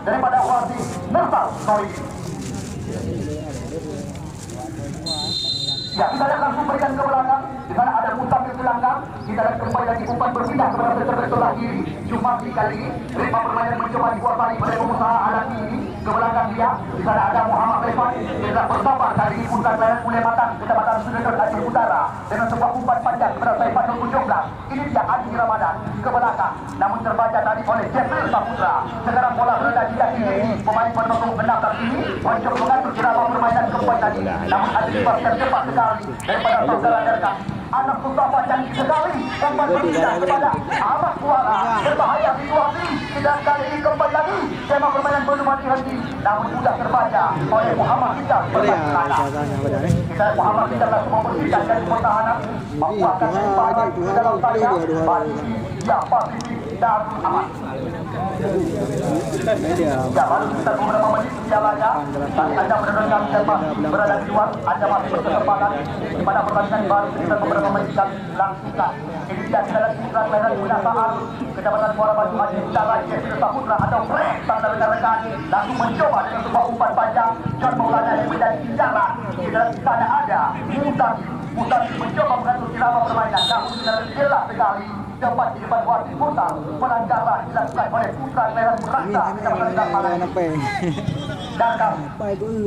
daripada Wati Nertal Sori. Ya, kita akan langsung berikan ke belakang. Di sana ada Musafir ke belakang. Kita akan kembali lagi umpan berpindah kepada center sebelah kiri. Cuma kali ini ritme permainan mencoba dikuasai oleh pengusaha Alami ini. Ke belakang dia, di sana ada Muhammad Rifat. Tidak bersabar kali ini umpan layan mulai matang. Kecamatan Sudedon Aceh Utara dengan sebuah umpan panjang kepada Saifan 17. Ini dia Adi Ramadan ke belakang. Namun terbaca tadi oleh Jeffrey Saputra. Sekarang bola berada di kaki kiri. Pemain pendukung 6 ini mencoba mengatur irama permainan kembali tadi. Namun ada dipaskan cepat sekali daripada saudara Derka. Anak Mustafa canggih sekali. Umpan berpindah kepada Ahmad Suara. Berbahaya situasi. Dan kali ini kembali lagi. Tema permainan belum henti. Namun sudah terbaca oleh Muhammad Rizal. Kita Muhammad Rizal langsung membersihkan dari pertahanan. Membuatkan sempadan ke dalam tanda. Ya, pasti dan aman. Ya, baru kita beberapa menit jalannya. Tadi Anda mendengarkan tema berada di luar. Anda masih berkesempatan di mana pertandingan baru kita beberapa menit langsungkan. Ini dia kita lagi putra kelahiran Gunasaan Kecamatan Muara Batu Aceh Utara Jeffrey Saputra atau Frank tanda rekan-rekan langsung mencoba dengan sebuah umpan panjang. John Maulana yang menjadi jalan. Di dalam sana ada Mutasi mencoba mengatur irama permainan. Namun jelas sekali dapat di depan wasit putar pelanggaran dilakukan oleh putra kelahiran Merasa Kecamatan Damalan. Dan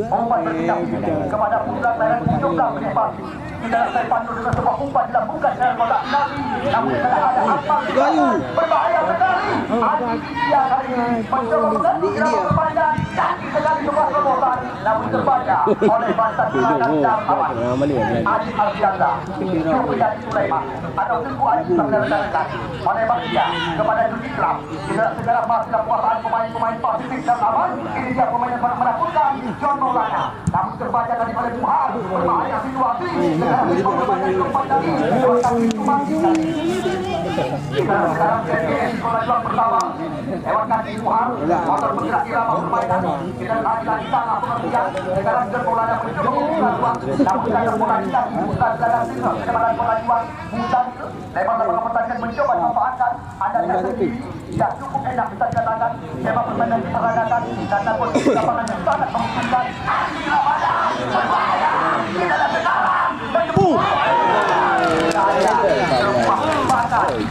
umpan berpindah kepada putra kelahiran Pujoka menikmati. Tidak saya pandu dengan sebuah umpan dilakukan dengan bola Nabi. Namun tidak ada apa berbahaya sekali. Aditya kali ini mencoba mengatur irama permainan. Canggih sekali sebuah terobosan. Namun terbaca oleh Bantan Selatan dan Aman. Adi Alfianda, Syukri Sulaiman atau Tengku Adi Sarjana menembak dia kepada Judi Club. Tidak segera masih kekuasaan pemain-pemain Pasifik dan Aman. Ini dia pemain yang menakutkan John Maulana. Namun terbaca dari oleh Muhar. Berbahaya situasi. Sekarang KPS sekolah juang pertama lewatkan Muhar. Motor bergerak irama permainan. Kita lari di tengah pengertian. Sekarang John Maulana mencoba membuka ruang. Namun saya bola di kaki. Bukan belakang tinggal. Kecepatan bola juang. Mudah lebar lapangan pertandingan mencoba memanfaatkan. Anda lihat sendiri. Ya cukup enak bisa dikatakan. Lebar permainan diperagakan. Karena posisi lapangan yang sangat menguntungkan. Adi Ramadan. Berbahaya. Kita ada sekarang. Menjemput.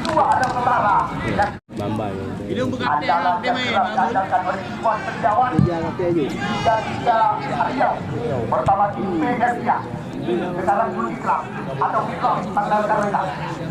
Dua ada utara. Ini untuk dia main. Pertama Indonesia. Sekarang Judi Club atau Club tanggal karena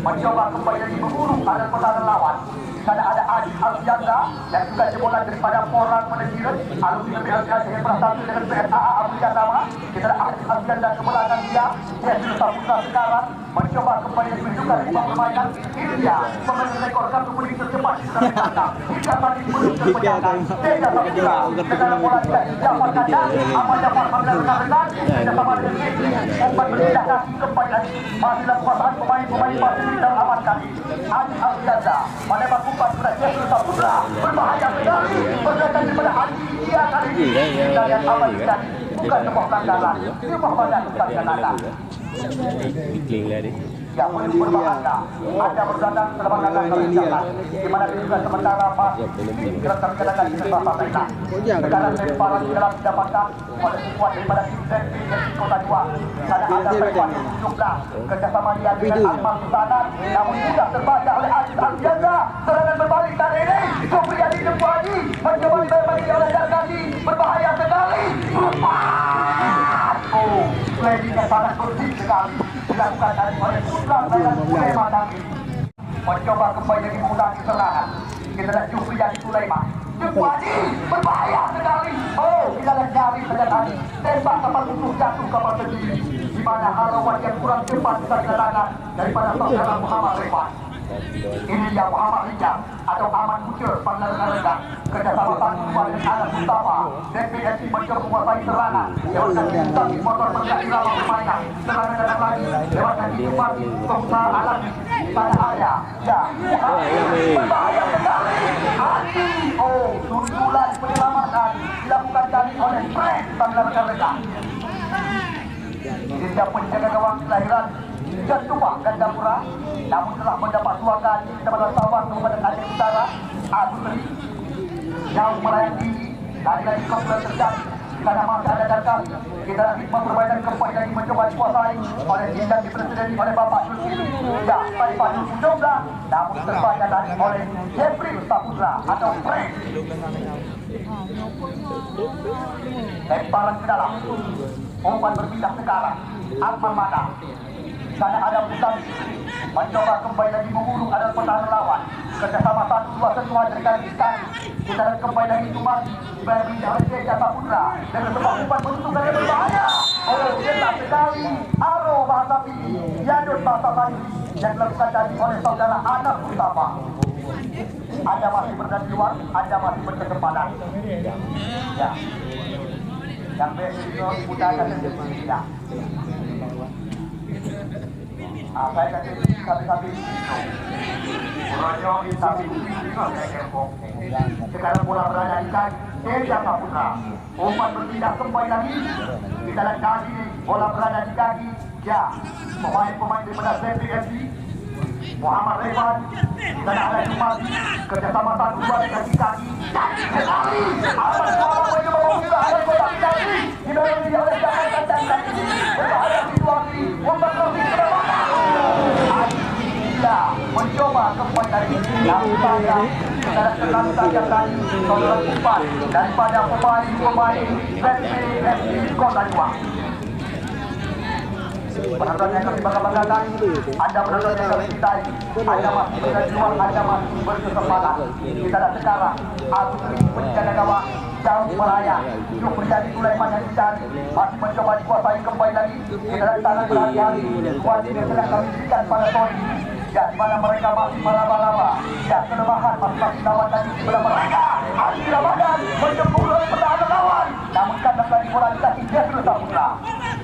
mencoba kembali lagi memburu ada pertahanan lawan. Sana ada Adi Alfianda yang juga jebolan daripada Porang Menediran. Alumni BLKS yang bersatu dengan PSAA Abu Jatama. Kita ada Adi Alfianda ke belakang dia. Dia sudah Saputra sekarang mencoba kembali lagi menunjukkan di permainan. Ini dia pemain rekor kartu kuning tercepat di dalam kandang. Hingga tadi belum terpecahkan. Dia Saputra. Sekarang bola dia didapatkan dari Ahmad Jafar rekan-rekan. Kita sama dengan Messi. Umpan berpindah kaki kembali lagi. Masih dalam kekuasaan pemain-pemain Pasifik dan amankan. Adi Alfianda menembak umpan kepada Jeffrey Saputra. Berbahaya sekali. Berkaitan daripada Adi dia kali ini. Kita lihat apa yang terjadi. Bukan sebuah pelanggaran. Sebuah badan bukan kata. Ya, boleh berbahaya. Anda berdatang selamat datang ke jalan. Di mana juga sementara masih terkadang di sebelah Thailand. Sekarang lemparan di dalam didapatkan oleh sekuat daripada tim Zenfi dari Kota Dua. Sana ada Saifan 17 kerjasama dia dengan Ahmad Susanan. Namun sudah terbaca oleh Aziz Alfianda. Serangan berbalik kali ini. Supriya di Jempu Haji mencoba dibagi oleh Darkasi. Berbahaya sekali. Playingnya sangat bersih sekali. Dilakukan oleh putra kelahiran Sulaiman Nabi. Mencoba kembali lagi mengulangi serangan. Kita lihat Supriya di Sulaiman. Jempu Haji berbahaya sekali. Oh, kita lihat jari saja tadi. Tembak kapal musuh jatuh kapal sendiri. Di mana haluan yang kurang cepat bisa dikatakan daripada saudara Muhammad Rifat. Ini dia Muhammad Rizal atau Ahmad Kucur pada rekan-rekan kerjasama Tangguh dengan anak Mustafa. DPSI mencoba menguasai serangan lewatkan di motor bergerak irama permainan. Serangan datang lagi lewatkan di Bupati pengusaha Alami. Pada ada ya berbahaya sekali. Adi sundulan penyelamatan dilakukan tadi oleh Frank pada rekan-rekan. Dia penjaga gawang kelahiran Jatuh Gandapura, namun telah mendapat 2 kali Kecamatan Sawah Kabupaten Aceh Utara. Adri jauh melayang tinggi Lagi-lagi kemudian terjadi karena masih ada datang kita hikmah perbaikan kembali lagi mencoba dikuasai oleh Jindan dipresiden oleh Bapak Zulkifli. Ya, tadi Pak Zulkifli namun terbaca tadi oleh Jeffrey Saputra atau Frank. Lemparan ke dalam, umpan berpindah sekarang. Akmal mana? Sana ada Bukan mencoba kembali lagi membunuh adalah pertahanan lawan. Kerjasama 1-2 semua tergantikan. Kita akan kembali lagi cuma bagi Jaya Saputra dengan sebuah umpan menutup yang berbahaya. Oleh cetak sekali Aro bahasa Pidi, Yadun bahasa Bali yang dilakukan tadi oleh saudara Anak Mustafa. Anda masih berada di luar, Anda masih berkesempatan. Ya. Yang besok mudahkan sendiri ya. Saya kasih sapi-sapi Rojo sapi sekarang bola berada di kaki Jaya Saputra. Umpan berpindah kembali lagi. Kita lihat kaki bola berada di kaki. Ya, pemain-pemain daripada ZPFC Muhammad Revan dan ada Jumadi kerjasama 1-2 di kaki. Sekali apa bola mencoba ada kotak kaki diberi oleh Jakarta dan kaki berbahaya situasi umpan berpindah mencoba kembali lagi yang saya dalam saja kali saudara umpan daripada pemain ZPFC Kota Dua. Penonton yang kami bangga-banggakan, Anda menonton yang kami cintai, Anda masih berada di luar, Anda masih berkesempatan. Kita dah sekarang, Agus penjaga gawang jauh melayang. Yuk menjadi Sulaiman yang dicari, masih mencoba dikuasai kembali lagi. Kita dah sangat berhati-hati, kuat ini sedang kami berikan pada Tony. Ya, di mana mereka masih meraba-raba. Ya, kelemahan masing-masing lawan tadi di sebelah mereka. Adi Ramadan menjemput oleh pertahanan lawan. Namun kandang tadi bola di kaki Jeffrey Saputra.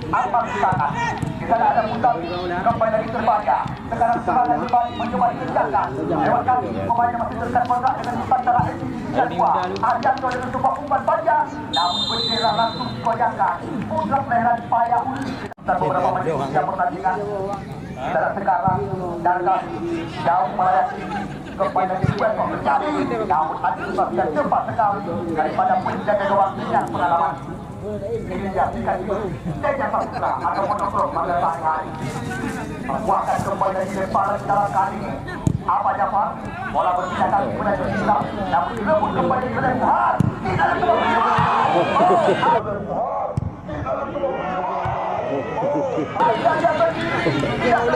Akmal di tangan. Di sana ada Mutabi kembali lagi terbaca. Sekarang serangan kembali mencoba dikejarkan. Lewat kaki pemainnya masih terdekat kontrak dengan Nusantara FC dan dua. Arjanto dengan sebuah umpan panjang. Namun bendera langsung dikoyakkan. Mutlak leheran payah Uli. Dan beberapa menit yang pertandingan. Kita sekarang dan jauh melayang kepada duet terjadi. Namun ada sebab yang cepat sekali daripada penjaga gawang dengan pengalaman. Ini dijadikan Jaya Saputra atau monokrom pada saat hari. Perbuatan kembali dari lemparan dalam kali ini. Apa Jafar? Bola berpindah kepada Jepang. Namun direbut kembali oleh Muhar. Tidak ada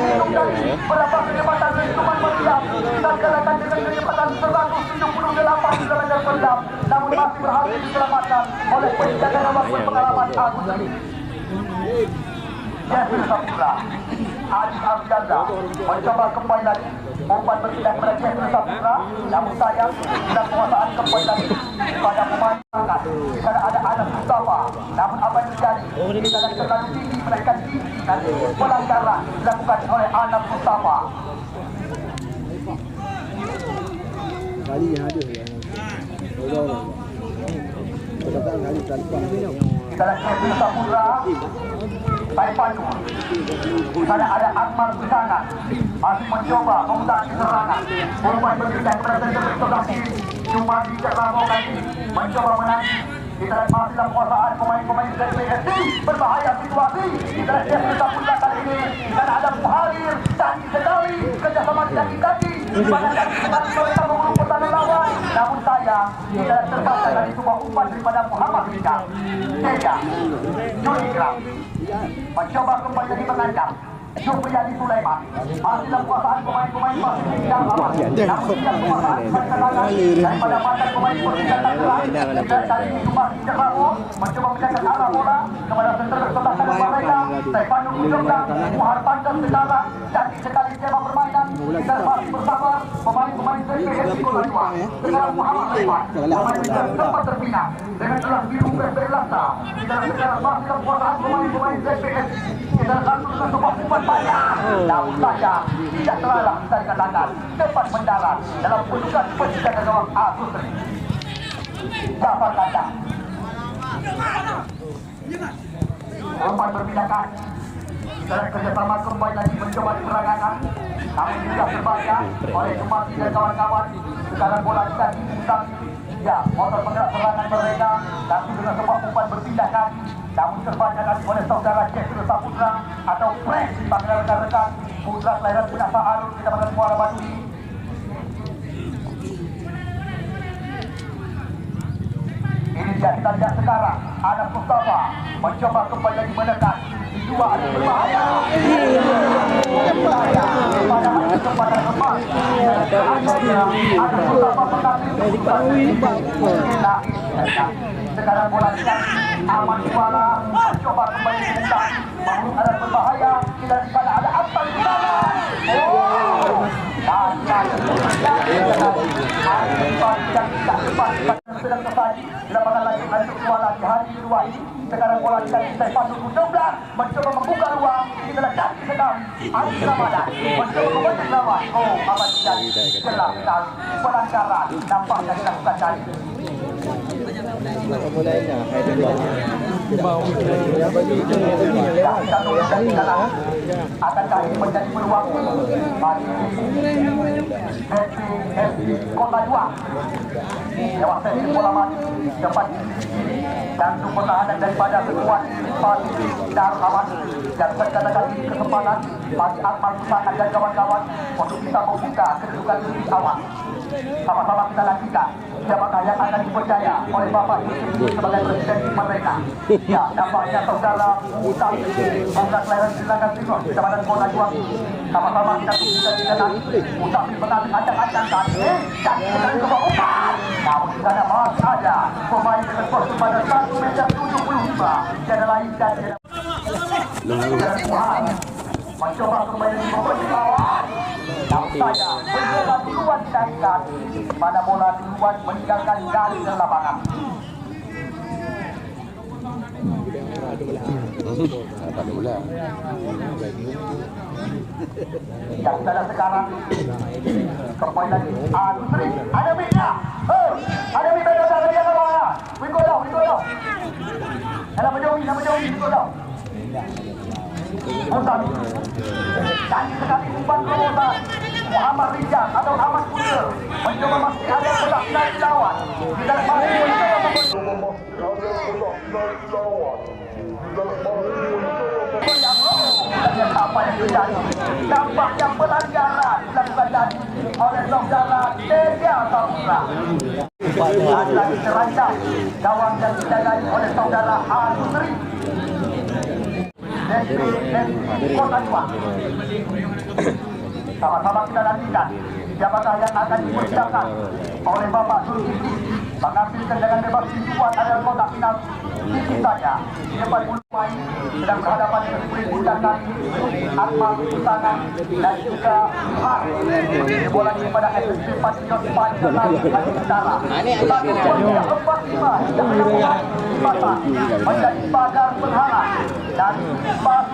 berapa kecepatan kehidupan berdiam dan kelihatan dengan kecepatan 178 km per jam, namun masih berhasil diselamatkan oleh penjaga gawang berpengalaman Agus ini. Jeffrey Saputra, Adi Arjanda mencoba kembali lagi. Umpan berpindah kepada Jeffrey Saputra, namun sayang dan penguasaan kembali lagi pada pemain tangan. Di sana ada Anak Mustafa, namun apa yang terjadi? Kita akan terlalu tinggi menaikkan tinggi dan pelanggaran dilakukan oleh Anak Mustafa. Kali yang ada ya. Kita lihat Jeffrey Saputra. Baik Pandu. Sana ada Akmal di sana. Masih mencoba memutar serangan. Umpan berpindah kepada sebelah kiri. Cuma tidak ramokan mencoba menanti. Kita lihat masih dalam kuasaan pemain-pemain ZPFC. Berbahaya situasi. Kita lihat Jeffrey Saputra kali ini. Dan ada Muharir. Canggih sekali. Kerjasama di kaki-kaki. Pada kaki mereka mengurung pertahanan lawan. Namun sayang tidak terbaca dari sebuah umpan daripada Muhammad Rizal. Teja Junikram mencoba kembali lagi mengancam. Supriyadi Sulaiman masih dalam kuasaan pemain-pemain Pasifik yang lama. Namun tidak kuasaan perkembangan daripada mantan pemain Persija Tangerang. Dan kali ini cuma tidak ragu mencoba menjaga arah bola kepada center sebelah kanan mereka. Stefano Kudonggang, Muhar Panjang sekarang canggih sekali skema permainan. Kita masih bersabar pemain-pemain ZPFC Kota Dua. Sekarang Muhammad Revan pemain yang sempat terpinang dengan gelang biru berlasta. Kita sekarang masih dalam kuasaan pemain-pemain ZPFC. Kita langsung ke sebuah umpan panjang. Namun saja tidak terlalu bisa dikatakan cepat mendarat dalam pelukan penjaga gawang Agus. Jafar kandang. Umpan berpindahkan. Kita kerjasama kembali lagi mencoba diperagakan. Namun tidak terbaca oleh Jumati dan kawan-kawan. Sekarang bola kita dibuka. Ya, motor penggerak serangan mereka langsung dengan sebuah umpan berpindah kaki. Namun terbaca kali oleh saudara Jeffrey Saputra atau Pres dipanggil rekan-rekan. Putra kelahiran Punasa Alur Kecamatan Muara Batu ini. Ini dia, kita lihat sekarang Anas Mustafa mencoba kembali lagi menekan. Dua ada berbahaya. Kepada lepas. Anas Mustafa mengambil. Sekarang bola siap. Aman Suara mencoba kembali menekan. Mahu ada berbahaya. Kita pada ada apa di sana. Sedang tersaji di lapangan lagi untuk Kuala di hari kedua ini. Sekarang bola kita Pasut U16 mencoba membuka ruang. Kita letak sekali Adi Ramadan mencoba memecah lawan. Oh, apa terjadi? Gelap sekali pelanggaran nampaknya dilakukan tadi. Akankah ini menjadi peluang bagi FC Kota Juang? Lewat sesi bola mati dapat jantung pertahanan daripada sekuat Fatih Darul Aman. Dan saya katakan ini kesempatan bagi Akmal Susangan dan kawan-kawan untuk bisa membuka kedudukan lebih awal. Sama-sama kita lanjutkan. Siapakah yang akan dipercaya oleh Bapak Yusuf sebagai presiden mereka? Ya, nampaknya saudara Utami Bangsa Kelahiran Sri Lanka Timur Kecamatan Kota Juang. Sama-sama kita tunggu dan kita nanti Utami mengambil ancang-ancangkan dan kita coba umpan. Namun di sana masih ada pemain dengan kostum pada 1,75 m. Tiada lain dan tiada mencoba kembali memperbaiki lawan. Namun saya bola duluan dinaikkan. Mana bola duluan meninggalkan garis dalam lapangan. Yang ada sekarang kembali lagi Adri ada minyak. Ada minyak dari dia ke bawah. We go down. Nama menjauhi we go down. Utami canggih sekali umpan terobosan Muhammad Rijal atau Ahmad Putra mencoba masih ada petak dari lawan. Kita masih apa yang terjadi? Tampaknya pelanggaran dilakukan tadi oleh saudara Teja Saputra. Lagi terancam gawang yang dijagai oleh saudara Adri. Kota Juang. Sama-sama kita nantikan siapakah yang akan dipersiapkan oleh Bapak Zulkifli mengambil tendangan bebas dibuat adalah kotak final. Ini saja di depan bulu main sedang berhadapan dengan kulit budak kaki Akmal Susangan dan juga Har. Bola ini pada SSB Patriot Pancasila Haji Utara. Satu bola 4-5 yang menemukan menjadi pagar penghalang dan Pas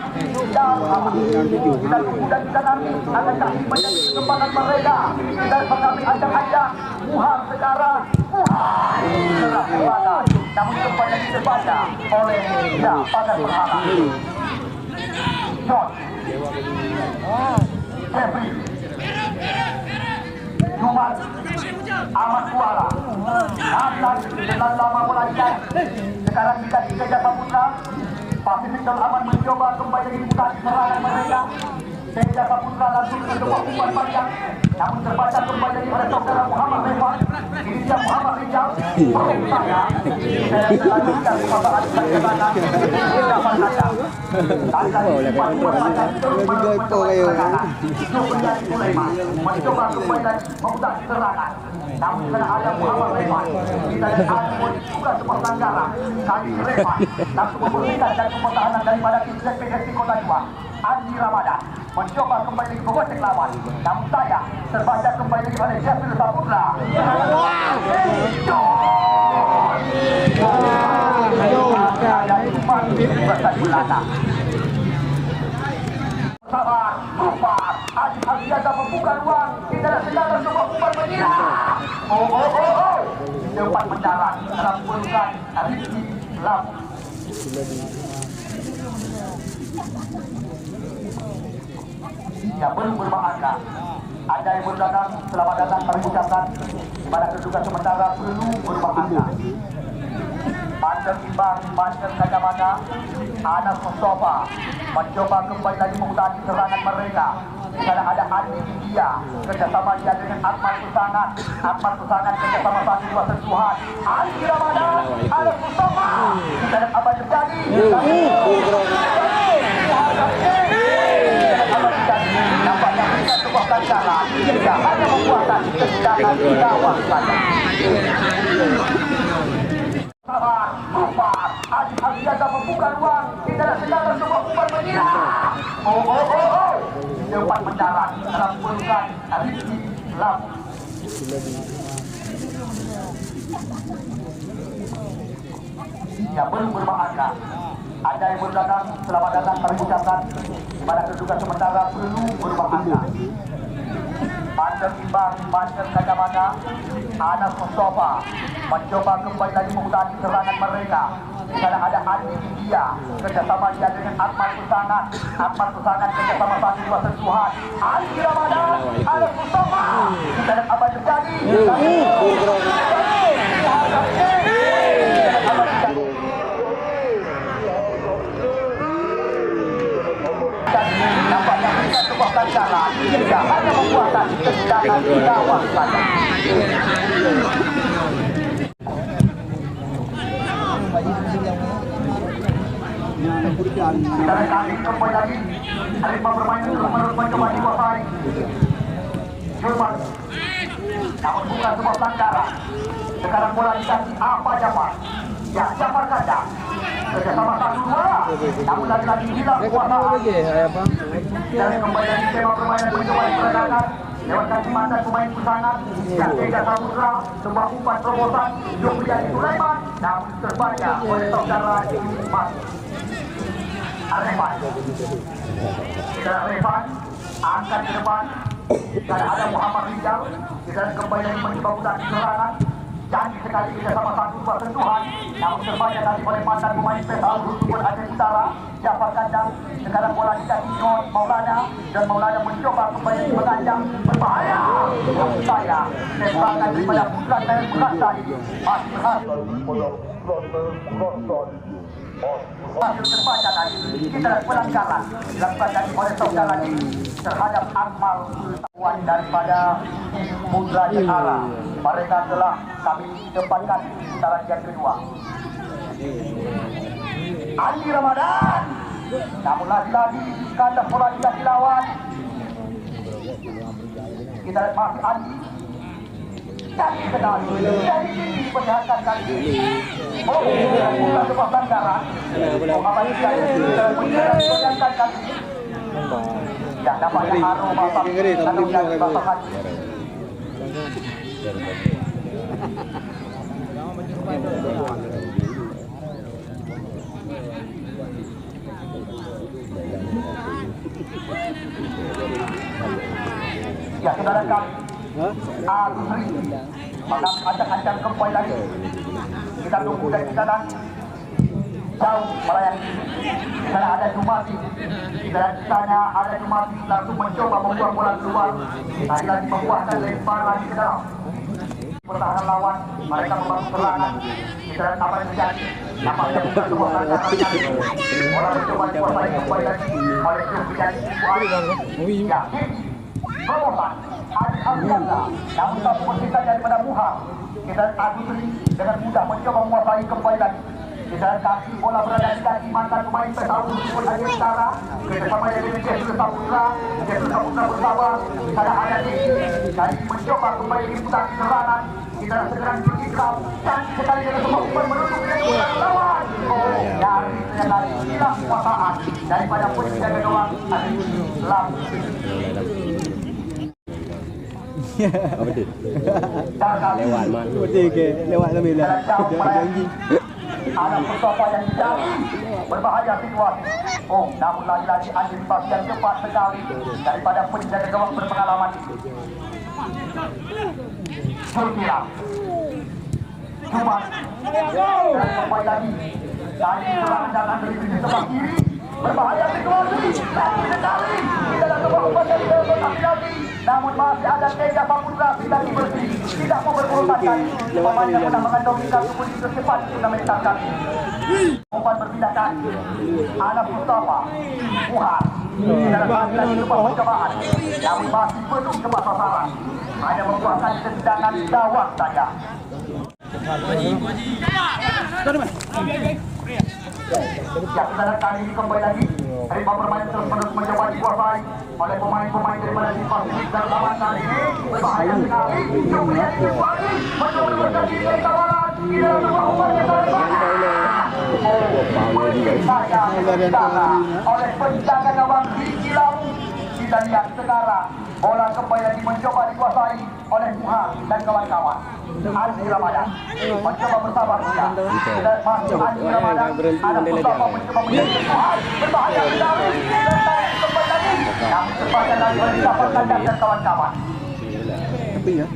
Darul Aman. Kita tunggu dan kita nanti akankah ini menjadi kesempatan mereka dan mengambil ancang-ancang Muhar sekarang. Muhar telah dibaca, namun kembali dibaca oleh pagar penghalang. John Jeffrey Jumat Ahmad Kuala Nathan dengan lama mulai. Sekarang kita Teja Saputra Pasifik Darul Aman mencoba kembali dibuka serangan mereka. Teja Saputra langsung ke sebuah umpan panjang, namun terbaca kembali oleh saudara Muhammad Rifan. Ini dia Muhammad Rijal. Saya lanjutkan kesempatan perjalanan di depan anda. Mencoba kembali membuka serangan, namun karena ada Muhammad Rifan, kita lihat juga sebuah pelanggaran. Kali Rifan langsung membersihkan dari pertahanan daripada tim ZPSC Kota Juang. Adi Ramadan mencoba kembali menggocek lawan, namun saya terbaca kembali oleh Jeffrey Saputra. Sabar, Rufat, Adi Aziaga membuka ruang. Kita dah sedang semua umpan menyerang. Oh. Cepat mendarat dalam pelukan Rizky Labu. Yang belum berbangga Anda yang baru datang, selamat datang kami ucapkan. Pada kedudukan sementara perlu berubah angka. Panjang imbang, panjang kacamata, Anas Mustafa mencoba kembali lagi mengutari serangan mereka. Di sana ada Andi India, kerjasama dia dengan Akmal Susangan. Akmal Susangan kerjasama satu dua sentuhan. Andi Ramadan, Anas Mustafa. Di sana apa terjadi? Nampaknya mereka sebuah ganjalan. Tidak hanya membuatkan kesenjangan gawang saja. Sabar, Adi Aziaga membuka ruang di dalam segala sebuah umpan menyerang. Cepat mendarat dalam pelukan Rizky Lam. Ya, belum berbahaya. Anda yang baru datang, selamat datang kami ucapkan. Pada kedudukan sementara perlu berubah angka. Panjang imbang, panjang kacamata, Anas Mustafa mencoba kembali lagi mengutari serangan mereka. Di sana ada Andi India, kerjasama dia dengan Akmal Susangan. Akmal Susangan kerjasama satu dua sentuhan. Andi Ramadan, Anas Mustafa. Di sana apa terjadi? Nampaknya mereka sebuah ganjalan. Tidak hanya membuatkan kesenjangan gawang saja. Dari kami kembali lagi, Arifah bermain terus-menerus mencoba dikuasai. Jumat, namun bukan sebuah pelanggaran. Sekarang bola dikasih apa Jafar? Ya, Jafar kandang. Kerjasama satu dua, namun lagi-lagi hilang kuasaan. Dan kembali lagi tema permainan mencoba diperagakan lewat kaki mata pemain Susangan. Dan Tega Samudra, sebuah umpan terobosan Jomriani Sulaiman, namun terbaca oleh saudara Mas Arifan. Kita Arifan angkat ke depan. Dan ada Muhammad Rizal. Kita kembali lagi mencoba ulang serangan. Canggih sekali kita sama satu dua sentuhan, namun terbaca tadi oleh mantan pemain PSAL Super Aceh Utara, Jafar kandang. Sekarang bola dikasih John Maulana, dan Maulana mencoba kembali mengancam berbahaya. Namun saya tembakan daripada Putra Tayar Murasai masih berhasil. Hasil terbaca tadi kita pelanggaran dilakukan tadi oleh saudara ini terhadap Akmal Sultan daripada Putra Jekara. Mereka telah kami tempatkan di putaran yang kedua. Andi Ramadan, namun lagi-lagi kandas bola tidak dilawan. Kita lihat masih Andi. Canggih sekali, jadi tinggi perlihatkan kali ini. Bukan sebuah pelanggaran. Muhammad Rizal perlihatkan kali ini. Ya, nampaknya aroma lalu yang dibakar. Ya, saudara kami Agusri ancang-ancang kembali lagi. Kita tunggu dan kita nanti jauh melayani. Di sana ada Jumati, di sana ada Jumati langsung mencoba membuang bola keluar. Lagi membuahkan lempar lagi ke dalam. Pertahanan lawan, mereka membangun serangan. Kita lihat apa yang terjadi. Nampaknya bukan sebuah tantangan yang bola mencoba dikuasai kembali lagi oleh Jumati. Ya, Robotan Adi Aziaga, namun tak membersihkan daripada Muhar. Kita lihat Agusri dengan mudah mencoba menguasai kembali lagi. Kita lihat kaki bola berada di kaki mantan pemain PSAL Super Aceh Utara. Kerjasama dengan Jesur Saputra bersama. Sana ada Diki, kali mencoba kembali diputar serangan. Kita segera berikram dan sekali dengan semua umpan menutup dengan lawan. Dari sekali hilang kuasaan daripada penjaga gawang Adi Lam. Apa tu? Lewat mana? Betul ke? Lewat kami lah. Janji. Ada Mustafa yang jauh berbahaya situasi. Namun lagi-lagi antisipasi yang cepat sekali daripada penjaga gawang berpengalaman. Surkilang cuma dan kembali lagi dari serangan datang dari sisi sebelah kiri. Berbahaya situasi lagi sekali. Kita dah coba umpan dari lagi. Namun masih ada Teja Saputra tidak bersih, tidak mau berurusan kaki. Pemain yang pernah mengantongi kartu kuning tercepat sudah mencetak. Umpan berpindah kaki. Anak Mustafa, Muhar. Dalam keadaan coba percobaan, namun masih belum coba sasaran. Hanya membuahkan tendangan gawang saja. Ya, saudara kali ini kembali lagi. Rimba bermain terus-menerus mencoba dikuasai oleh pemain-pemain daripada tim Pasifik dan lawan kali ini berbahaya sekali. Kemudian kembali mencoba berganti dari kawalan. Tidak ada umpan yang oleh penjaga gawang Riki Lau. Kita lihat sekarang bola kembali lagi mencoba dikuasai oleh Muhar dan kawan-kawan. Andi Ramadan mencoba bersabar dia. Dan masuk Andi Ramadan. Ada Mustafa mencoba menjadi Muhar. Berbahaya sekali. Kembali lagi. Namun terbaca lagi mendapatkan dan kawan-kawan. Tapi ya.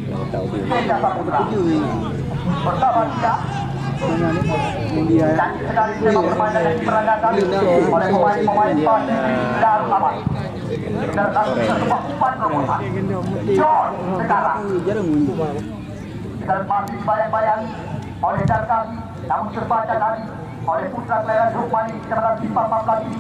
Teja Saputra. Bersabar dia. Yang dia Dan sekali sepak permainan yang diperagakan oleh pemain-pemain Darul Aman. Dan sebuah umpan terobosan. John sekarang. Dan masih bayang-bayang oleh Darkasi. Namun terbaca tadi oleh Putra Kelahiran Rukmani secara simpan lagi.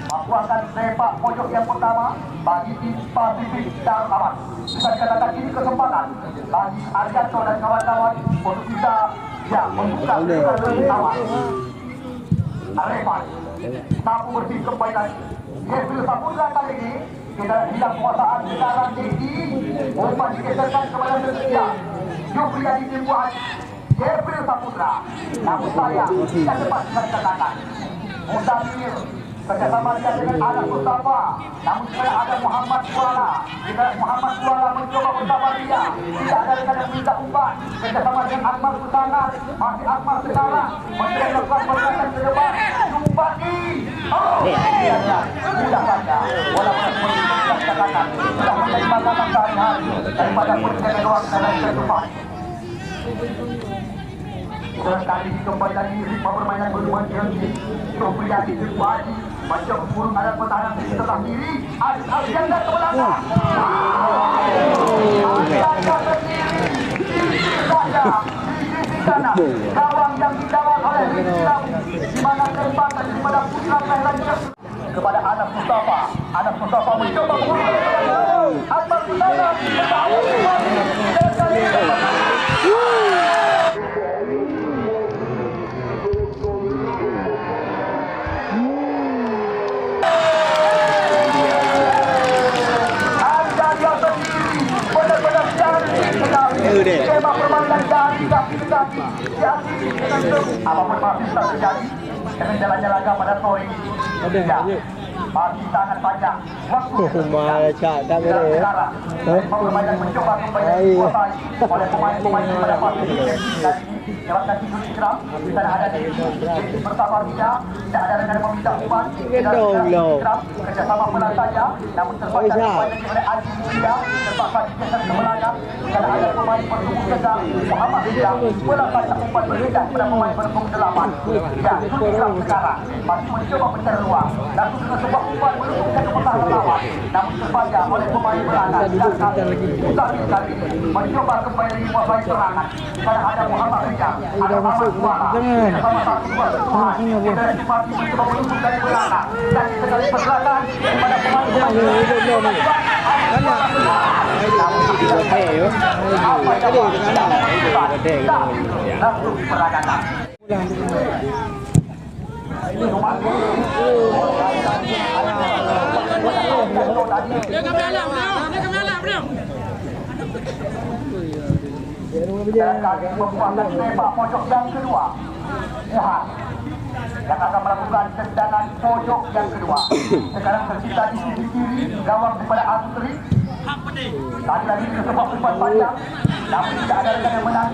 Membuahkan sepak pojok yang pertama bagi tim Pasifik Darul Aman. Bisa dikatakan ini kesempatan bagi Arianto dan kawan-kawan untuk bisa membuka pertama. Arefan mampu bersih kembali lagi. Gabriel Saputra kali ini tidak hilang kuasaan sekarang Dedi. Umpan digeserkan kepada Setia Jupriadi Timbuan. Gabriel Saputra. Namun saya tidak cepat dikatakan. Muzamil kerjasama dia dengan anak Mustafa. Namun juga ada Muhammad Kuala. Jika Muhammad Kuala mencoba bersama dia, tidak ada rekan yang minta umpan. Kerjasama dengan Akmal Kusangat. Masih Akmal sekarang mencoba melakukan pergerakan ke depan. Jumpa di mudah saja. Walaupun tidak katakan sudah menjadi makanan sehari-hari daripada perjalanan doang dan tertumpah. Dan kali ini kembali lagi ritme permainan bermain berhenti. Supriyadi Sirwadi mencoba burung ada pertahanan di sebelah kiri. Alianda ke belakang. Alianda ke kiri. Saja di sisi kanan. Gawang yang dikawal oleh Riki Lau. Di mana tembakan kepada Putra Kelahiran kepada anak Mustafa. Anak Mustafa mencoba burung. Akbar Kusana berbahaya kembali. Dan kali ini skema permainan dari kaki-kaki apapun masih tak terjadi dengan jalannya laga pada sore ini. Masih sangat panjang waktu sekarang permainan mencoba kembali dikuasai oleh pemain-pemain pada fase kali ini. Lewatkan tidur Ikram, di sana ada Dedi bersama dia, tidak ada rekan meminta umpan. Ikram kerjasama bola saja, namun terbaca kembali oleh Adi Mulia, terpaksa digeser ke belakang. Karena ada pemain bertubuh tegak, Muhammad Ria, bola saja umpan berbeda kepada pemain bertubuh 8. Ya, itu Ikram sekarang masih mencoba mencari ruang, langsung dengan sebuah umpan menutupkan ke pertahanan lawan. Namun terbaca oleh pemain belakang dan kali mencoba kembali menguasai serangan. Karena ada Muhammad Ria, ada Muhammad Kuala, sama satu dua Tuhan. Kita masih mencoba menutup dari belakang dan sekali pergerakan kepada pemain-pemain. Langsung diperagakan. Dan kali membuahkan sepak pojok yang kedua. Muhar yang akan melakukan tendangan pojok yang kedua. Sekarang tersisa di sisi kiri gawang kepada Asri. Tadi lagi ke sebuah umpan panjang, namun tidak ada rekan yang menang.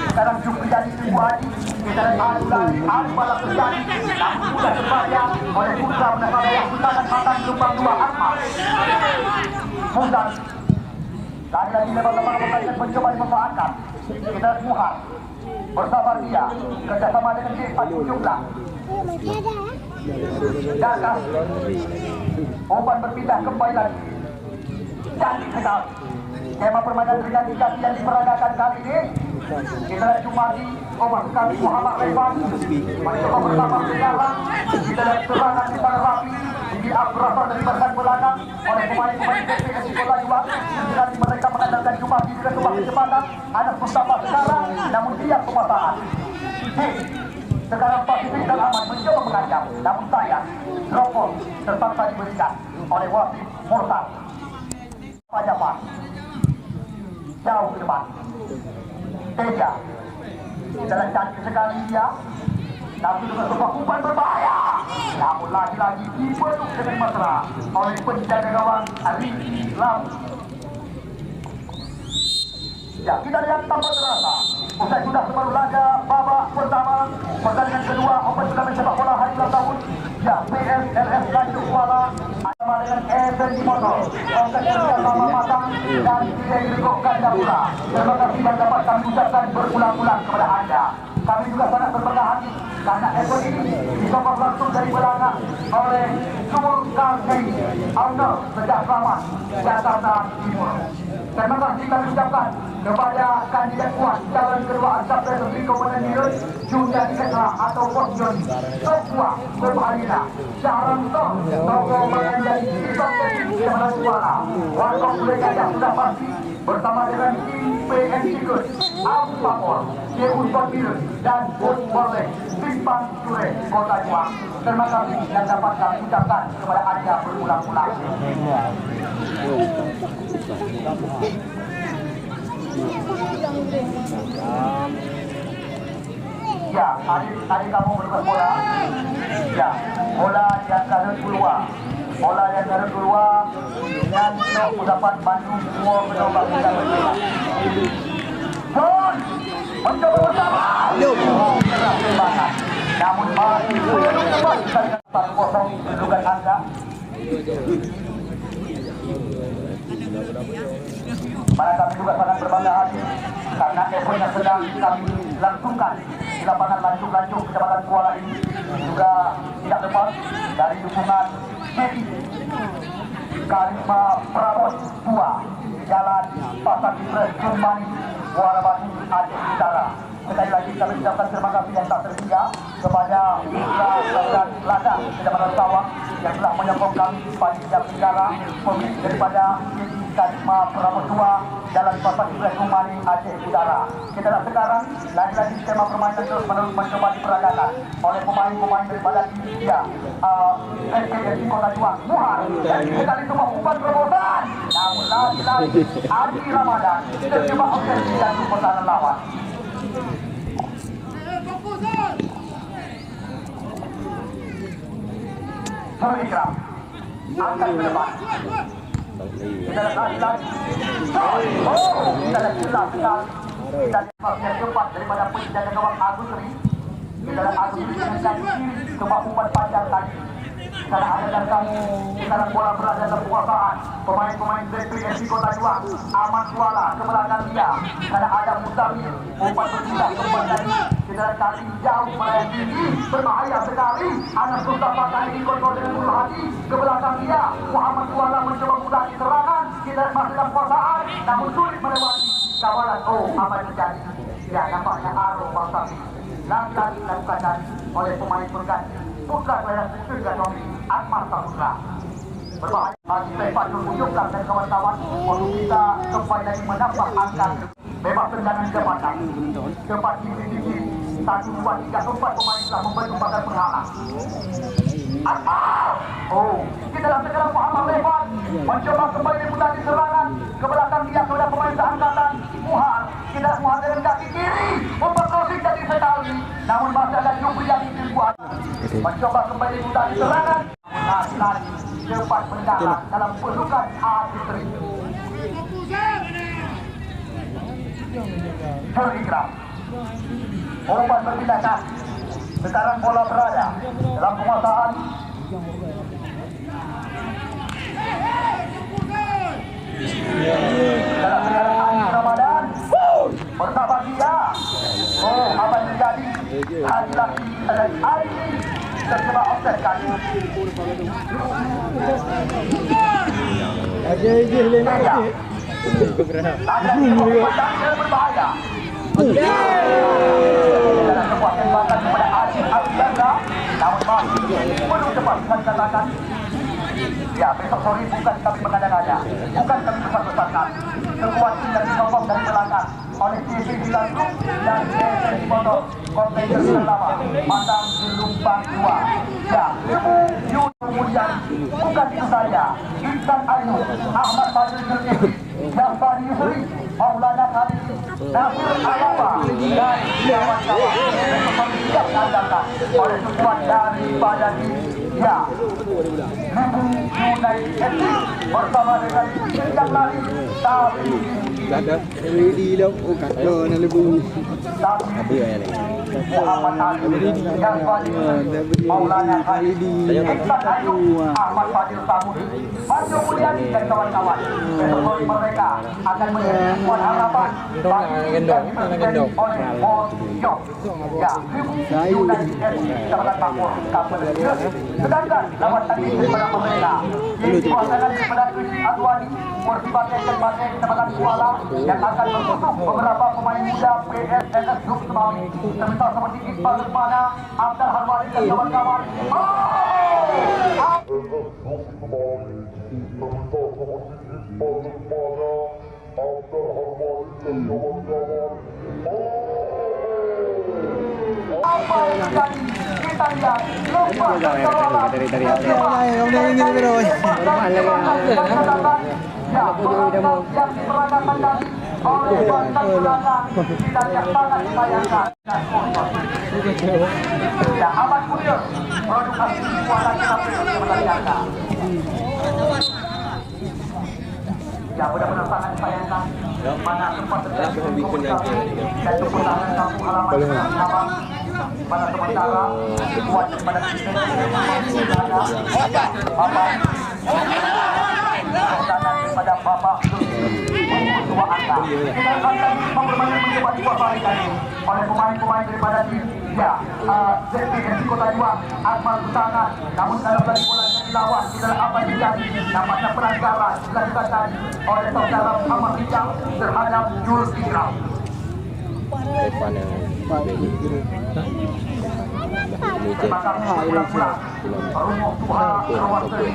Sekarang Jupriadi Timbuadi, kita lihat Ali balap terjadi, namun sudah terbayang oleh Putra mendapat yang Sultan Matan Lubang 2 Akmal. Mudah. Tadi lagi lebar-lebar pertandingan mencoba dimanfaatkan. Kita lihat Muhar bersabar dia kerjasama dengan J4 jumlah. Gagal. Umpan berpindah kembali lagi. Cantik sekali. tema permainan ringan yang diperagakan kali ini kita lihat Jumadi Omar kali Muhammad Revan mencoba bersama sekarang kita lihat serangan secara rapi di berasal dari bagian belakang oleh pemain-pemain DPS Sekolah Juang sekali mereka mengandalkan Jumadi dengan sebuah kecepatan Anas Mustafa sekarang namun siap penguasaan. Sekarang Pasifik dan Aman mencoba mengancam namun sayang drop ball terpaksa diberikan oleh wasit Murtad. Pajapan jauh ke depan Teja jalan cantik sekali dia tapi dengan sebuah umpan berbahaya namun lagi-lagi dibendung dengan mesra oleh penjaga gawang Riki Lam. Ya, kita lihat tanpa terasa usai sudah separuh laga babak pertama pertandingan kedua Open Turnamen Sepak Bola Hari Ulang Tahun ya PSLS Tanjung Kuala bersama dengan Evan Dimoto Oke sama matang dan Diego Ganda pula. Terima kasih yang dapat kami ucapkan berulang-ulang kepada anda. Kami juga sangat berbangga hati karena Evan ini disokong langsung dari belakang oleh Sumul Karni Owner Sejak Selamat Jakarta Timur. Terima kasih kami ucapkan kepada kandidat kuat calon kedua Ansar Republik Komunis Julian Ketra atau Bos Joni Sokwa Berbaharina Syaran Tong Toko menjadi kompetisi kemenangan suara Warkop mereka yang sudah pasti bersama dengan tim PNC Good Abu Pakor Yeun Konbirun dan Bos Borlek Simpang Sure Kota Juang. Terima kasih yang dapat kami ucapkan kepada anda berulang-ulang. Ya, adik kamu berbuat bola. Ya, bola yang harus keluar. Bola yang harus keluar. Dan untuk ucapan Bandung semua mencoba kita bersama. John, mencoba bersama. Namun masih belum dapat kita dengan 4-0 kedudukan angka. Mana kami juga sangat berbangga hati karena effort yang sedang kami langsungkan di lapangan Lancung Kecamatan Kuala ini juga tidak lepas dari dukungan Kedi Karisma Prabot 2 di Jalan Pasar Impres Kumbani Muara Batu Aceh Utara. Sekali lagi kami ucapkan terima kasih yang tak terhingga kepada Putra dan Ladang Kecamatan Sawang yang telah menyokong kami pada setiap negara pemilik daripada Karisma Prabot 2 Jalan Pasar Impres Kumbani Aceh Utara. Kita lihat sekarang lagi-lagi skema permainan terus menerus mencoba diperagakan oleh pemain-pemain daripada India SKSI Kota Juang Muhar dan sekali semua umpan terobosan namun lagi-lagi Adi Ramadan terjebak obsesi dan pertahanan lawan. Sorry Ikram angkat ke depan kita lihat lagi-lagi kita lihat jelas sekali kita lihat cepat daripada penjaga gawang Agus Ri. Kita lihat Agus Ri dengan kaki kiri sebuah umpan panjang tadi. Karena ada dan kamu sekarang bola berada dalam penguasaan pemain-pemain DPSI Kota Juang Aman Kuala ke belakang dia karena ada Mustamir umpan berpindah umpan tadi kita lihat kaki jauh melayang tinggi berbahaya sekali Anas Mustafa kali ini kontrol dengan mudah hati ke belakang dia Muhammad Kuala mencoba mudah serangan kita lihat masih dalam penguasaan namun sulit melewati kawalan. Apa yang terjadi ya nampaknya Aro Mustamir lagi-lagi dilakukan oleh pemain pengganti Putra Kelahiran Surga Tommy Akmal Saputra. Berbahaya bagi Fatul Ujungkan dan kawan-kawan untuk kita kembali lagi menambah angka bebas tendangan jabatan cepat tinggi 1, 2, 3, 4 pemain telah membentuk pagar penghalang. Akmal kita lihat sekarang Muhammad Revan mencoba kembali memutar serangan ke belakang dia kepada pemain seangkatan Muhar. Kita Muhar dengan kaki kiri umpan crossing jadi sekali namun masih ada Jumri yang ingin buat mencoba kembali memutar serangan lari cepat mendarat dalam pelukan Aditri John Ikram umpan berpindah kaki. Sekarang bola berada dalam penguasaan dalam sekarang Adi Ramadan bersama dia. Apa yang terjadi lagi-lagi dan Adi terjebak offset kali. Ada yang berbahaya. Dalam sebuah tembakan kepada Aziz Abdiandra, namun masih belum cepat bisa dikatakan. Ya, besok sore bukan kami mengada-ngada, bukan kami besar-besarkan. Sekuat tidak disokong dari belakang oleh TV Bilan Group dan TSS Motor Kontainer Selama Matang Lumpang 2. Ya, Yud kemudian bukan itu saja. Insan Ayu, Ahmad Fadil Zulkifli, Jafar Yusri, Maulana Khalid, Nasir Alaba dan kawan-kawan. Besok sore siap diandalkan oleh sekuat daripada ya, United bersama dengan yang lain tapi ada ready dah. Oh, kata nak lebih. Muhammad Ali yang Fadil Maulana Khalid Iksan Ayu Ahmad Fadil Samudi Maju Mulyani dan kawan-kawan. Besok sore mereka akan menjadi sekuat harapan dan dipresiden oleh Bos Yok. Ya, United Sahabat Makmur Kapal. Sedangkan lawan tanding daripada mereka dikuasakan daripada Chris Adwani Morsibatnya Kerbate Kecamatan Kuala yang akan bertusuk beberapa pemain muda PSNS Group Semami semisal seperti Iqbal Nurmana, Abdul Harwani dan kawan-kawan. Apa yang tadi kita lihat lupa dari Ông đây nghe cái rồi. ya, yang diperagakan tadi oleh Bantan Belakang tidak yang sangat disayangkan. Ya, Ahmad Munir, produk asli Kuala Kinapi Kecamatan Jakarta. Ya, benar-benar sangat disayangkan. Mana sempat terjadi komunikasi dan kepulangan kampung halaman sama pada sementara kuat pada sistem Bapak pada Bapak dua angka. Kita akan memperbanyak mencoba dua kali tadi oleh pemain-pemain daripada tim ya ZPS Kota Juang Akmal Kutangan. Namun kalau dari bola dilawan tidak apa yang terjadi. Nampaknya pelanggaran dilakukan oleh saudara Muhammad Rijal terhadap Jules Ikram. Terima kasih pulang-pulang Rumah Tuhan Rawasri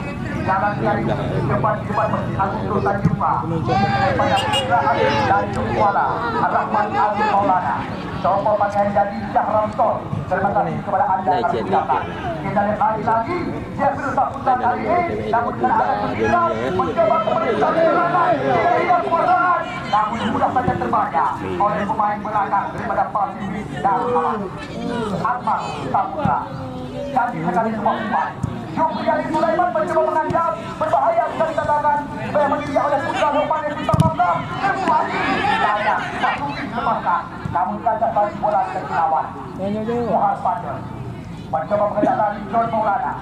Jalan Kiai Depan Masjid Agung Sultan Jumpa daripada Putra Ali dari Kuala Rahman Abdul Maulana Contoh pakaian jadi Syahram Sol. Terima kasih kepada anda yang datang. Kita lihat lagi dia berusaha putar kali ini namun karena ada kesulitan mencoba memeriksa serangan tidak kekuasaan namun mudah saja terbaca oleh pemain belakang daripada Pasifik dan Akmal Saputra. Cantik sekali semua umpan. Jumriani Sulaiman mencoba mengancam berbahaya bisa dikatakan supaya mendidik oleh putra umpan yang bisa mampu kembali sayang satu lepaskan namun kaca balik bola dari lawan Muhammad Fadil mencoba mengejarkan John Maulana.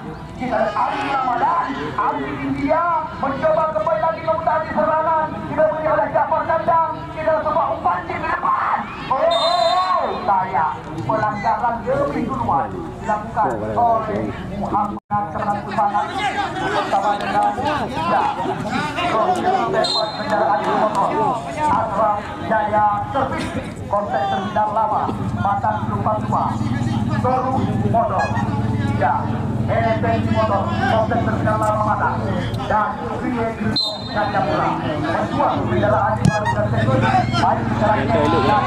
Kita lihat Ali Ramadan Ali India mencoba kembali lagi memutari serangan tidak beri oleh Jafar Kandang. Kita coba umpan di depan saya pelanggaran lebih duluan dilakukan oleh Muhammad Kemenang Kutangan bersama dengan ya Rohit kendaraan motor Asram Jaya Servis Kompleks Terminal Lama Matang Lumpang 2 Soru Motor ya EPC Motor Kompleks Terminal Lama Matang dan Kriye Grisong Kacapura menjual kendaraan baru dan teknik baik secara dan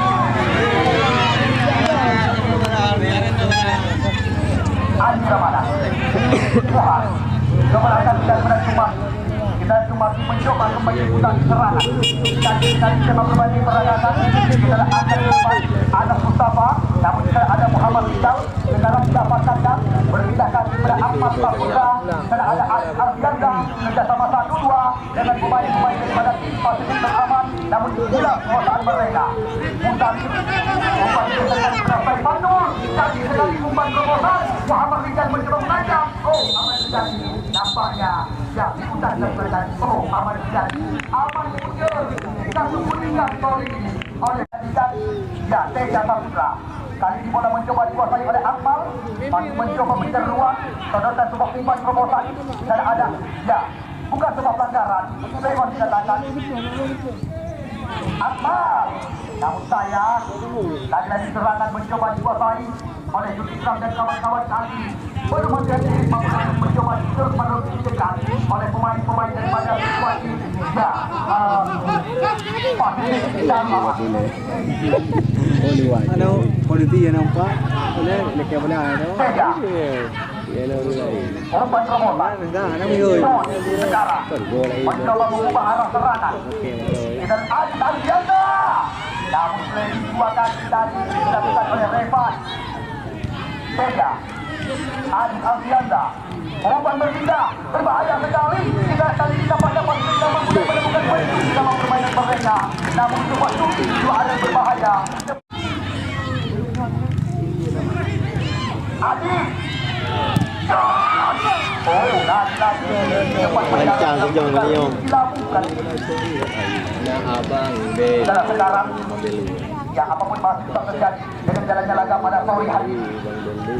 Ali Ramadan Tuhan kemenangan kita cuma mencoba kembali putar serangan dan kita coba berbanding peragatan kita akan depan ada Mustafa namun juga ada Muhammad Rijal sekarang dapat kandang berpindahkan kepada Ahmad Saputra dan ada Ardianda kerjasama 1-2 dengan pemain-pemain daripada tim Pasifik beraman namun hilang kekuasaan mereka putar umpan diberikan kepada Panul cantik sekali umpan terobosan Muhammad Rijal mencoba mengancam Ahmad Rijal nampaknya ya putar dan Ahmad Rijal aman muncul kita sembunyikan story ini oleh Rijal ya Teja Saputra. Kali ini bola mencoba dikuasai oleh Akmal masih mencoba mencari ruang sodorkan sebuah umpan terobosan dan ada ya bukan sebuah pelanggaran. Sulaiman dikatakan Akmal. Namun sayang, lagi-lagi serangan mencoba dikuasai oleh Yusram dan kawan-kawan kali. Baru menjadi mencoba terus-menerus ditekan oleh pemain-pemain daripada situasi ya Pasifik dan Lawan. Ano, quality yan ang pa. Wala, lekya wala ano. Tega, Yan ang nilay. umpan promotan. Ano yun? Sekarang mencoba mengubah arah serangan. Dan Adit Alfianda. Namun selain dua kaki tadi dilakukan oleh Revan. Tega, Adit Alfianda. Umpan berpindah, berbahaya sekali. Tidak kali dapat kita menemukan poin dalam permainan mereka. Namun sebuah shooting juga ada yang berbahaya. Adit. Oh, lagi-lagi. Lancang sejauh ini, Om. Dilakukan. Nah, abang, Ben. Dan sekarang, Mobil. ya apapun masih tetap terjadi dengan jalannya laga pada sore hari ini.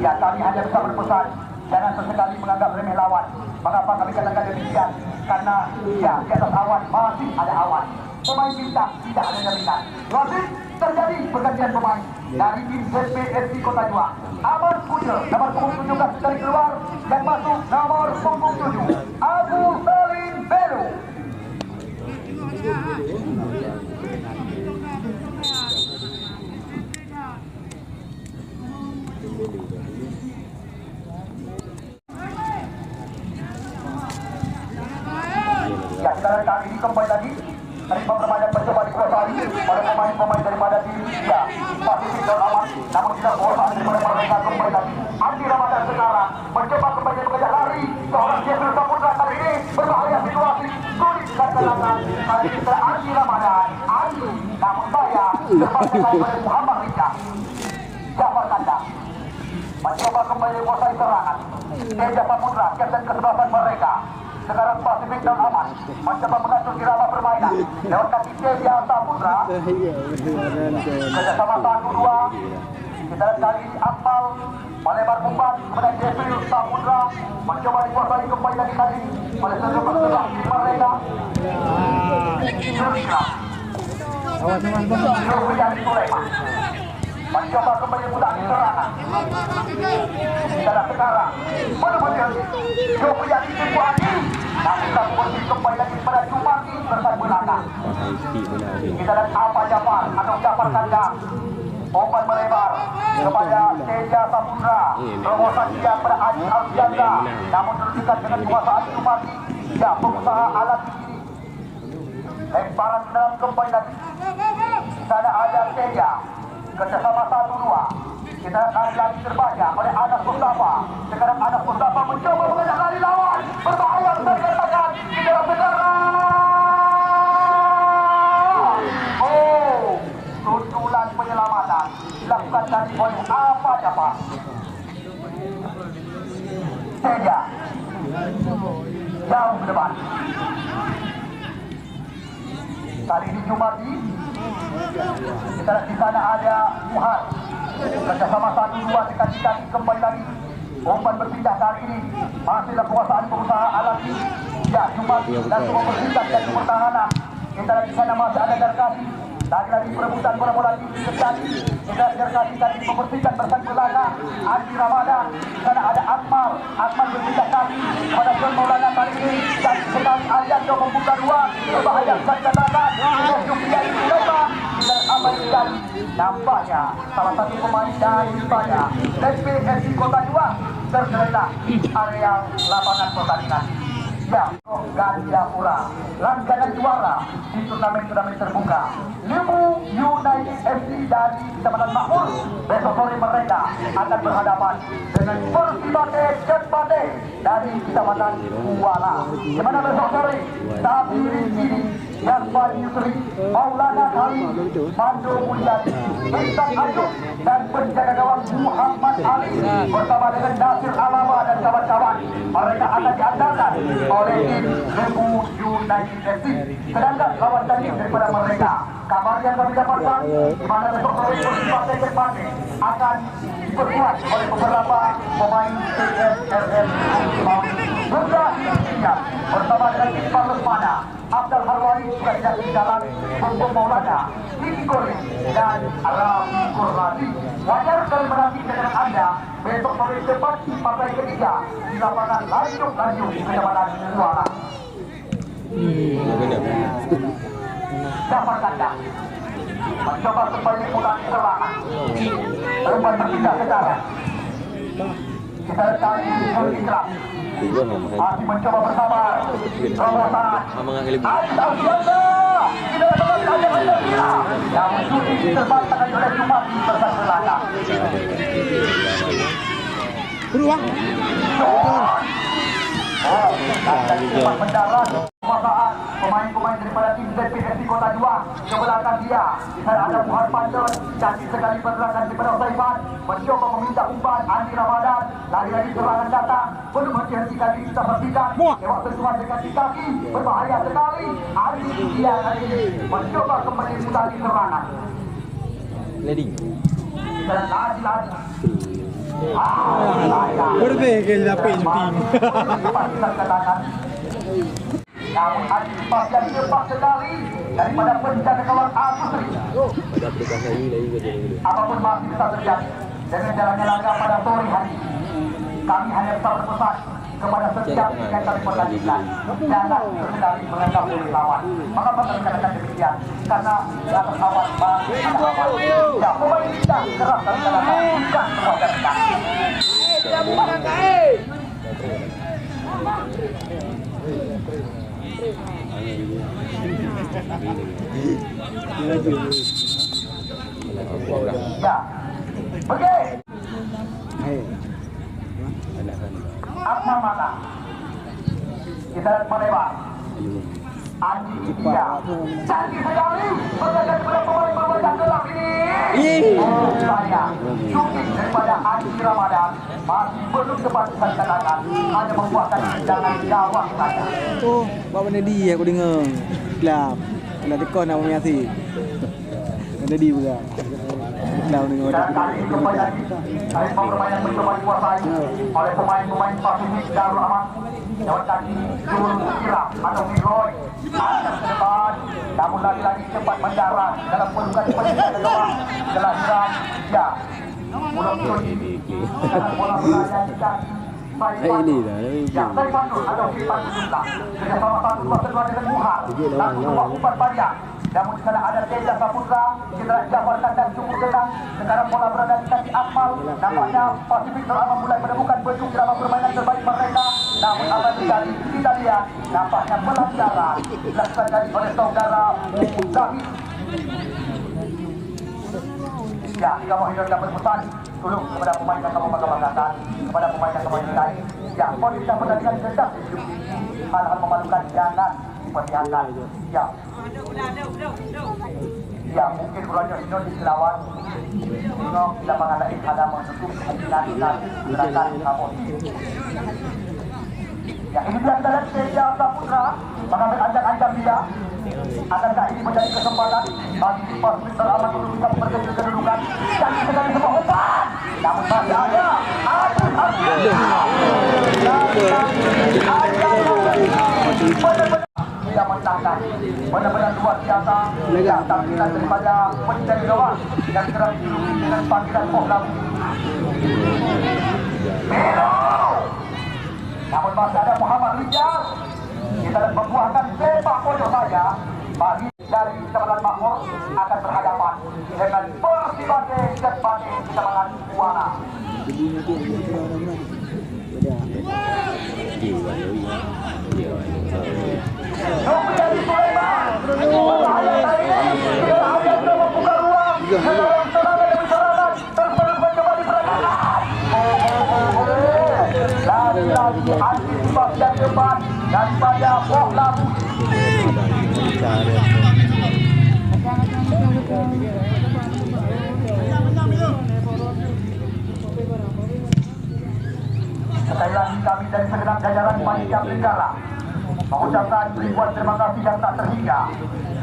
Ya, kami hanya bisa berpesan, jangan sesekali menganggap remeh lawan. Mengapa kami katakan demikian? Karena ya di atas awan masih ada awan. Pemain bintang tidak ada jaminan. Wasit terjadi pergantian pemain dari tim ZPSC Kota Juang. Ahmad Puja, nomor punggung 17 dari keluar dan masuk nomor punggung 7 Abu Salim Belu. Ya, sekarang kali ini kembali lagi terima permainan mencoba dikuasai oleh pemain-pemain daripada tim ya Pasifik dan Aman. Namun tidak kuasai daripada mereka kembali lagi. Andi Ramadan sekarang mencoba kembali mengejar lari. Seorang Jeffrey Saputra kali ini berbahaya situasi. Sulit dilaksanakan. Kali ini adalah Andi Ramadan. Andi, namun saya terpaksa oleh Muhammad Rika. Jafar Kandang mencoba kembali menguasai serangan. Teja Saputra, kapten kesebelasan mereka. Sekarang Pasifik dan Aman mencoba mengatur irama permainan lewat kaki Teja Saputra. Kerjasama 1-2. Kita lihat kali ini Akmal melebar umpan kepada Jeffrey Saputra mencoba dikuasai kembali lagi tadi oleh sebelah mereka. Nurwian Sulaiman mencoba kembali mudah serangan. Kita lihat sekarang benar-benar Nurwian ditipu lagi. Namun Saputra kembali lagi pada Jumati bersama belakang. Kita lihat apa Jafar atau Jafar Kandang. Umpan melebar kepada Teja Saputra. Terobosan dia pada Adi Alfianda. Namun terdekat dengan kuasaan Jumati. Ya, pengusaha alat ini. Lemparan ke dalam kembali lagi. Di sana ada Teja. Kerjasama 1-2. Kita lari terbanyak oleh Anas Mustafa. Sekarang Anas Mustafa mencoba mengajak lari lawan. Berbahaya besar dikatakan. Kita sekarang. Oh, sundulan penyelamatan dilakukan tadi oleh apa Jafar. Teja jauh ke depan. Kali ini Jumati. Kita lihat di sana ada Muhar. Kerjasama 1-2 dekat-dekat kembali lagi. Umpan berpindah kali ini masihlah kuasaan pengusaha alat ini. Ya, Jumati dan semua berpindah dari pertahanan. Kita lihat di sana masih ada Darkasi. Lagi-lagi perebutan bola-bola tinggi terjadi. Kita Darkasi tadi membersihkan bersama belakang Andi Ramadan. Di sana ada Akmal. Akmal berpindah kaki kepada John Maulana kali ini. Dan sekali Ariando membuka ruang. Berbahaya besar dikatakan. Jumlah itu lebar. Dan apa yang terjadi? Nampaknya salah satu pemain dari Spanya ZPSC Kota Juang tergeletak area lapangan pertandingan. Ya, Gandapura langganan juara di turnamen terbuka. Limu United FC dari Kecamatan Makmur besok sore mereka akan berhadapan dengan Persibate Jetbate dari Kecamatan Kuala. Di mana besok sore Sabir ini Yasman Yusri, Maulana Kali, Mando Mulyadi, Bintang Ayub dan penjaga gawang Muhammad Ali bersama dengan Nasir Alama dan kawan-kawan. Mereka akan diandalkan oleh tim Limu United FC. Sedangkan lawan tanding daripada mereka, kabar yang kami dapatkan di mana besok sore Persibate Jetbate akan diperkuat oleh beberapa pemain PSRM. Juga kemudian bersama dengan Iqbal Lesmana, Abdul Harwani juga tidak ketinggalan, Bung Maulana, Kiki Kori dan Rafi Kurradi. Wajar sekali menanti dengan Anda besok sore depan di partai ketiga di lapangan Lanjut Kecamatan Suara. Dapat Anda mencoba kembali pulang serangan. Tempat berpindah ke darat. Kita cari bergerak. Masih mencoba bersama Robotan. Asyik-asyik. Tidak ada yang shooting terbantahkan oleh Jumat bersama belakang. Beruang. Cepat mendarat kekuasaan pemain-pemain daripada tim ZPFC Kota Juang ke belakang dia. Di sana ada Muhammad Panjol, cantik sekali pergerakan daripada Saifan, mencoba meminta umpan Andi Ramadan, lari-lari serangan datang, belum henti-hentikan diri kita perhatikan, lewat sentuhan dengan kaki, berbahaya sekali. Andi dia kali ini mencoba kembali mutasi serangan. Dan lari-lari. Berdekel dapat shooting. Namun antisipasi yang cepat sekali daripada penjaga kawan Agusri. Apapun masih bisa terjadi dengan jalannya laga pada sore hari ini. Kami hanya bisa berpesan kepada setiap yang kami pertandingan, jangan sesekali menganggap oleh lawan. Maka kami katakan demikian karena di atas awan masih ada awan. Ya, pemain kita keras dan kadang-kadang bukan semua kita. Ya, oke. Akmal mana? Kita lihat menembak. Andi India, cantik sekali. Berdekat kepada pemain berwajah gelap ini. Oh, saya shooting daripada Andi Ramadan masih belum cepat dikatakan, hanya membuahkan tendangan gawang saja. Oh, bawa dia aku dengar. Gelap. Gelap tekon nak memiasi. Ada di juga. Dah dengar. Dan kali ini kembali lagi ritme permainan mencoba dikuasai oleh pemain-pemain Pasifik Darul Aman. Lewat kaki Jul Kiram atau Miroy angkat ke depan, namun lagi-lagi cepat mendarat dalam pelukan penjaga gawang kelahiran ya Pulau dengan bola berada di kaki Saifan Nur atau Kipan Jumlah dengan sama satu kedua dengan Muhar langsung dua umpan panjang. Namun di sana ada Teja Saputra, Citra Jafar dan cukup tenang. Sekarang bola berada di kaki Akmal. Nampaknya Pasifik Nur mulai menemukan bentuk drama permainan terbaik mereka. Namun apa terjadi? Kita lihat nampaknya pelanggaran dilakukan oleh saudara Zahid. Ya, jika mau hidup dapat pesan tolong kepada pemain yang kamu banggakan, kepada pemain yang kamu cintai. Ya, kondisi pertandingan sedang hal-hal memalukan jangan diperlihatkan. Ya. Ya, mungkin Roger Hino di Selawat Hino di lapangan lain ada menutup kemungkinan gerakan Kapol. Ya, ini dia kita lihat Teja Saputra mengambil ancang-ancang dia. Akankah ini menjadi kesempatan bagi Pasifik Aman untuk bisa memperkecil kedudukan dan sekali sebuah umpan. Namun masih ada dia menangkan benar-benar luar biasa. Ya, tampilan daripada penjaga gawang yang kerap dijuluki dengan panggilan Pohlam Melo. Namun masih ada Muhammad Rijal. Kita membuahkan sepak pojok saja bagi dari Kecamatan Makmur akan berhadapan dengan Persibande Jepane Kecamatan Kuala. Nopriadi Sulaiman berbahaya kali ini. Tidak hanya sudah membuka ruang dalam serangan demi serangan terus mencoba diperagakan. Lagi-lagi antisipasi yang cepat daripada Pohlam. Sekali lagi kami dari segenap jajaran panitia pelihara mengucapkan ribuan terima kasih yang tak terhingga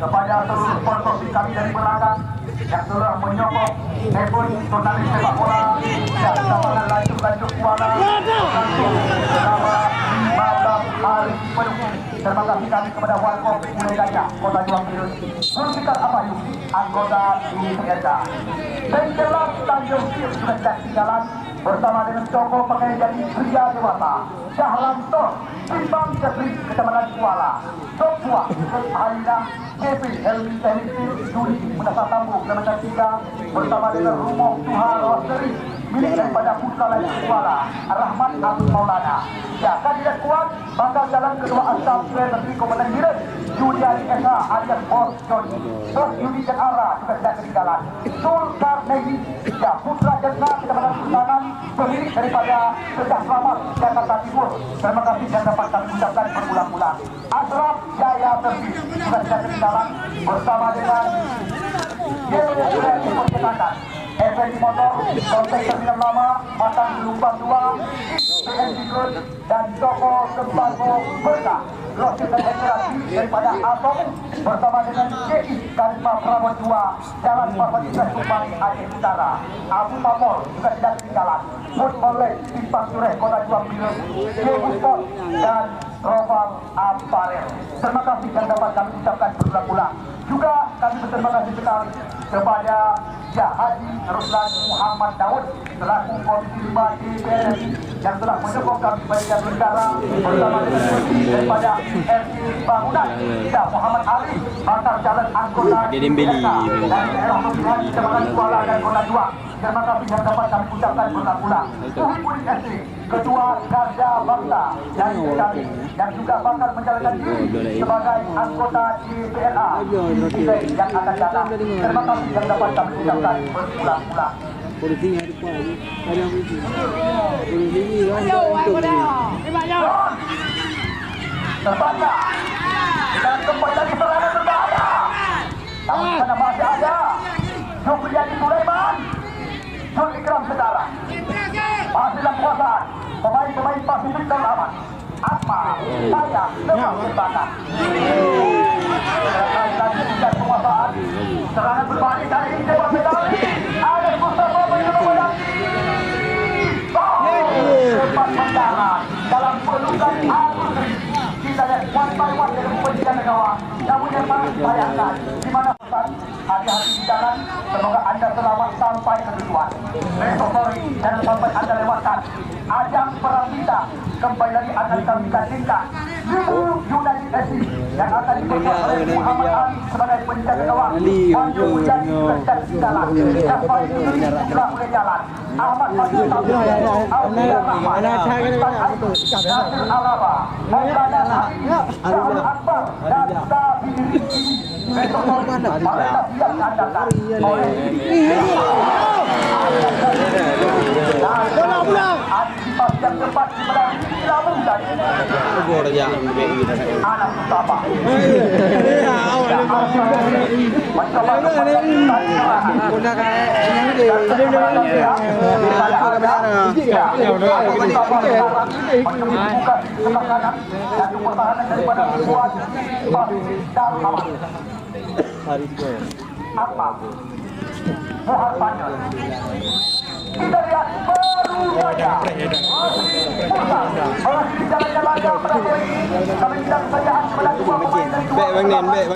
kepada seluruh sponsor kami dari belakang yang telah menyokong event turnamen sepak bola dan lapangan lanjut Kuala bersama 15 hari Terima kasih kami kepada Warkop Muleganya Kota Juang Biru, Zulfikar Abayu, anggota IPRK. Penjelang Tanjung Sir sudah tidak ketinggalan bersama dengan tokoh pakaian jadi pria dewasa, Syahlan Tor, Timbang Jepri, Kecamatan Kuala, Sokwa, Aina, Kevin, Helmi, Tehlisin, Juli, Mendasar Tambu, Kilometer 3, bersama dengan Rumah Tuhan Roseri, milik daripada Putra Lain Kuala, Rahmat Abdul Maulana. Ya, kandidat kuat bakal jalan kedua asal Menteri Komandan Biren, Juliari Esa alias Bos Joni, Bos Yudi Janara juga tidak ketinggalan. Zulkarnaini, ya Putra Jatna Kecamatan Sultanan, pemilik daripada Sejak Selamat Jakarta Timur. Terima kasih yang dapat kami ucapkan berulang-ulang. Asraf Jaya Terbi juga tidak ketinggalan bersama dengan Yellow Kreatif Percetakan, Effendi Motor, Kontek Terminal Lama, Matang Lumpang 2, BNP Group, dan Toko Sembako Berkah. Logistik dan Ekstrasi daripada Atom bersama dengan JI Karisma Prabowo 2, Jalan Parwajibah Tumpang Aceh Utara. Abu Papor juga tidak ketinggalan. Food Online Simpang Sureh Kota Juang Biru, Jebu Sport, dan Roval Apparel. Terima kasih yang dapat kami ucapkan berulang-ulang. Juga kami berterima kasih sekali kepada Haji Ruslan Muhammad Daud selaku Komisi 5 DPR RI yang telah mendukung kami sebagai negara bersama dengan Komisi daripada RI Bangunan, Muhammad Ali, bakal calon anggota DPR dan daerah pemilihan Kecamatan Kuala dan Kota Juang. Terima kasih yang dapat kami ucapkan berulang-ulang. Muhyiddin SD, Ketua Garda Bangsa dan kami yang juga bakal menjalankan diri sebagai anggota DPRA yang akan datang. Terima kasih yang dapat kami ucapkan berulang-ulang. Polisinya ada apa lagi? Ada yang polisi. Polisi kan Terbaca dan kembali lagi serangan berbahaya. Namun sana masih ada Supriyadi Sulaiman, Jul Ikram Sedara, masih dalam kuasaan pemain-pemain Pasifik dan Aman. Asma, saya semua terbakar. Lagi tingkat penguasaan, serangan berbahaya kali ini cepat sekali. Ada Mustafa Bayurubadan. Cepat mendarat dalam pelukan Agustri. Kita lihat one by one dari penjaga gawang. Namun yang paling bayangkan di mana pesan hati-hati di jalan. Semoga Anda selamat sampai ke tujuan. Besok sore jangan sampai Anda lewatkan ajang perang kita. Kembali lagi akan kami tingkat Limu United SC yang akan diperkuat oleh Muhammad Ali sebagai penjaga gawang. Wanjo Mujadi juga tidak ketinggalan. Sampai ini telah mulai jalan. Ahmad Fatih Tabu, Aulia Rahman, Nasir Alaba, Maulana Ali, Syahul Akbar, dan Sabiri. Besok sore mereka siap diandalkan oleh antisipasi yang cepat dimenangi Lamun tadi. Anak Mustafa kita lihat baru saja masih jalannya laga pada poin ini kami tidak kesayaan kepada dua pemain dari dua